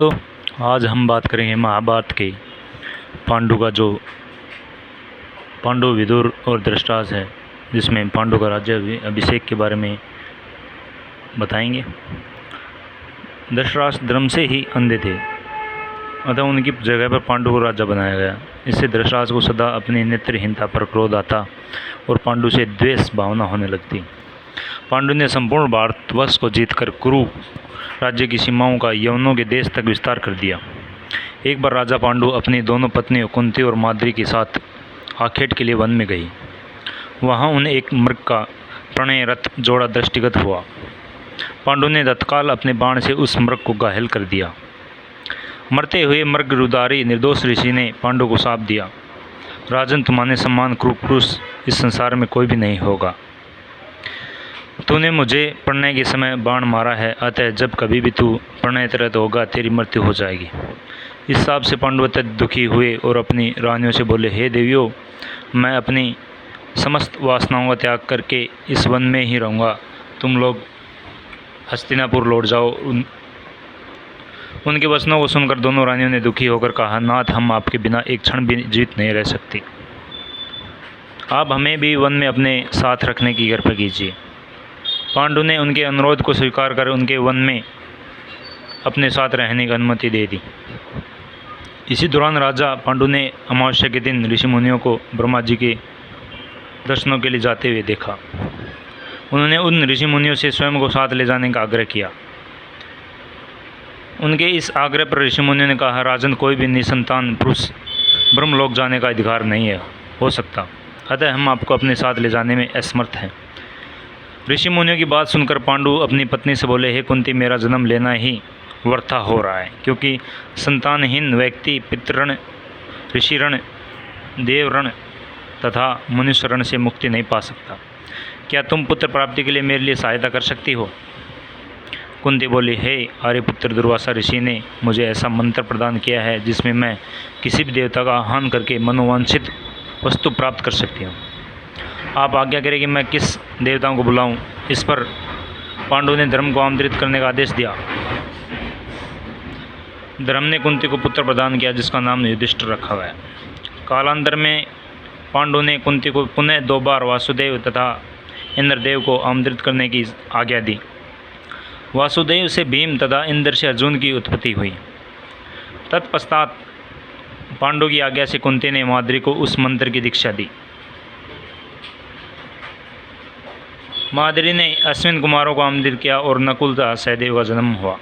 तो आज हम बात करेंगे महाभारत के पांडु का जो पांडु विदुर और धृतराष्ट्र है, जिसमें पांडु का राज्य अभिषेक के बारे में बताएंगे। धृतराष्ट्र धर्म से ही अंधे थे, अतः उनकी जगह पर पांडु को राजा बनाया गया। इससे धृतराष्ट्र को सदा अपनी नेत्रहीनता पर क्रोध आता और पांडु से द्वेष भावना होने लगती। पांडु ने संपूर्ण भारतवर्ष को जीतकर कुरु राज्य की सीमाओं का यवनों के देश तक विस्तार कर दिया। एक बार राजा पांडु अपनी दोनों पत्नियों कुंती और माद्री के साथ आखेट के लिए वन में गई। वहां उन्हें एक मृग का प्रणयरत जोड़ा दृष्टिगत हुआ। पांडु ने तत्काल अपने बाण से उस मृग को घायल कर दिया। मरते हुए मृग रुदारी निर्दोष ऋषि ने पांडु को शाप दिया, राजन तुम्हारे समान क्रूर पुरुष इस संसार में कोई भी नहीं होगा। तूने मुझे प्रणय के समय बाण मारा है, अतः जब कभी भी तू प्रणयरत होगा तेरी मृत्यु हो जाएगी। इस हिसाब से पांडु अत्यंत दुखी हुए और अपनी रानियों से बोले, हे देवियों, मैं अपनी समस्त वासनाओं का त्याग करके इस वन में ही रहूँगा। तुम लोग हस्तिनापुर लौट जाओ। उनके वचनों को सुनकर दोनों रानियों ने दुखी होकर कहा, नाथ, हम आपके बिना एक क्षण भी जीवित नहीं रह सकती। आप हमें भी वन में अपने साथ रखने की कृपा कीजिए। पांडु ने उनके अनुरोध को स्वीकार कर उनके वन में अपने साथ रहने की अनुमति दे दी। इसी दौरान राजा पांडु ने अमावस्या के दिन ऋषि मुनियों को ब्रह्मा जी के दर्शनों के लिए जाते हुए देखा। उन्होंने उन ऋषि मुनियों से स्वयं को साथ ले जाने का आग्रह किया। उनके इस आग्रह पर ऋषि मुनियों ने कहा, राजन, कोई भी निसंतान पुरुष ब्रह्मलोक जाने का अधिकार नहीं हो सकता, अतः हम आपको अपने साथ ले जाने में असमर्थ हैं। ऋषि मुनियों की बात सुनकर पांडु अपनी पत्नी से बोले, हे कुंती, मेरा जन्म लेना ही व्यर्था हो रहा है, क्योंकि संतानहीन व्यक्ति पितृण, ऋषिऋण, देवऋण तथा मनुष्यऋण से मुक्ति नहीं पा सकता। क्या तुम पुत्र प्राप्ति के लिए मेरे लिए सहायता कर सकती हो? कुंती बोली, हे आर्यपुत्र, दुर्वासा ऋषि ने मुझे ऐसा मंत्र प्रदान किया है जिसमें मैं किसी भी देवता का आह्वान करके मनोवांछित वस्तु प्राप्त कर सकती हूँ। आप आज्ञा करें कि मैं किस देवताओं को बुलाऊं। इस पर पांडु ने धर्म को आमंत्रित करने का आदेश दिया। धर्म ने कुंती को पुत्र प्रदान किया, जिसका नाम युधिष्ठिर रखा हुआ है। कालांतर में पांडु ने कुंती को पुनः 2 बार वासुदेव तथा इंद्रदेव को आमंत्रित करने की आज्ञा दी। वासुदेव से भीम तथा इंद्र से अर्जुन की उत्पत्ति हुई। तत्पश्चात पांडु की आज्ञा से कुंती ने माद्री को उस मंत्र की दीक्षा दी। माद्री ने अश्विन कुमारों को आमंत्रित किया और नकुल तथा सहदेव का जन्म हुआ।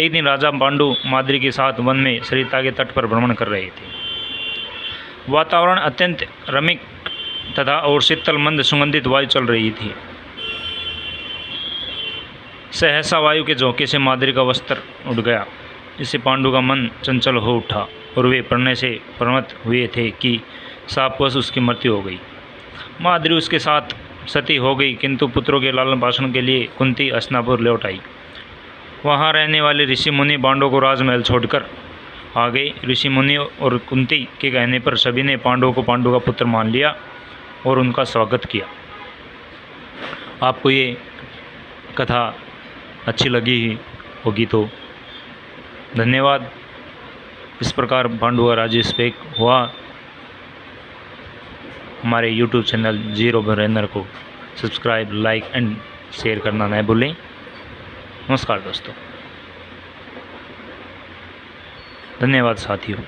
एक दिन राजा पांडु माद्री के साथ वन में सरिता के तट पर भ्रमण कर रहे थे। वातावरण अत्यंत रमिक तथा और शीतल मंद सुगंधित वायु चल रही थी। सहसा वायु के झोंके से माद्री का वस्त्र उड़ गया। इससे पांडु का मन चंचल हो उठा और वे प्रणय से प्रमत्त हुए थे कि शापवश उसकी मृत्यु हो गई। माद्री उसके साथ सती हो गई, किंतु पुत्रों के लालन पालन के लिए कुंती हस्तिनापुर लौट आई। वहाँ रहने वाले ऋषि मुनि पांडवों को राजमहल छोड़कर आ गए। ऋषि मुनि और कुंती के कहने पर सभी ने पांडवों को पांडु का पुत्र मान लिया और उनका स्वागत किया। आपको ये कथा अच्छी लगी होगी तो धन्यवाद। इस प्रकार पांडु का राज्याभिषेक हुआ। हमारे YouTube चैनल जीरो ब्रेनर को सब्सक्राइब, लाइक एंड शेयर करना न भूलें। नमस्कार दोस्तों, धन्यवाद साथियों।